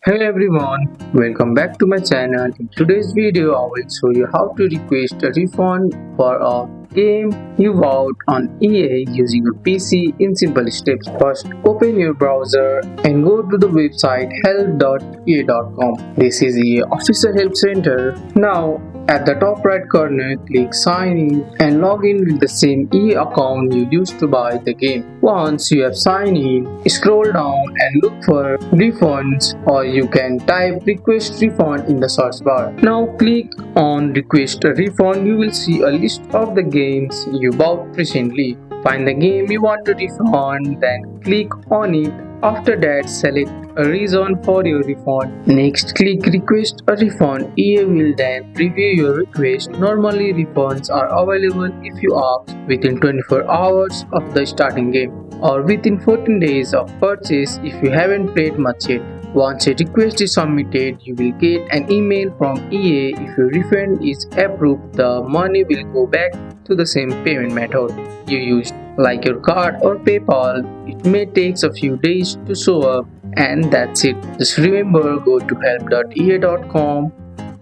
Hey everyone, welcome back to my channel. In today's video, I will show you how to request a refund for a game you bought on EA using your PC in simple steps. First, open your browser and go to the website help.ea.com. This is EA official help center. Now, at the top right corner, click sign in and log in with the same EA account you used to buy the game. Once you have signed in, scroll down and look for refunds, or you can type request refund in the search bar. Now click on request a refund. You will see a list of the games you bought recently. Find the game you want to refund, then click on it. After that, select a reason for your refund. Next, click request a refund. EA will then review your request. Normally, refunds are available if you ask within 24 hours of the starting game, or within 14 days of purchase if you haven't played much yet. Once a request is submitted, you will get an email from EA. If your refund is approved, the money will go back to the same payment method you used, like your card or PayPal. It may take a few days to show up, and that's it. Just remember, go to help.ea.com,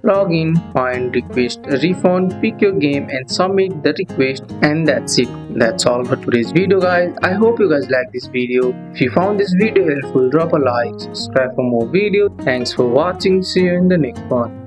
log in, find request a refund, pick your game and submit the request, and that's it. That's all for today's video, guys. I hope you guys like this video. If you found this video helpful, drop a like, subscribe for more videos. Thanks for watching. See you in the next one.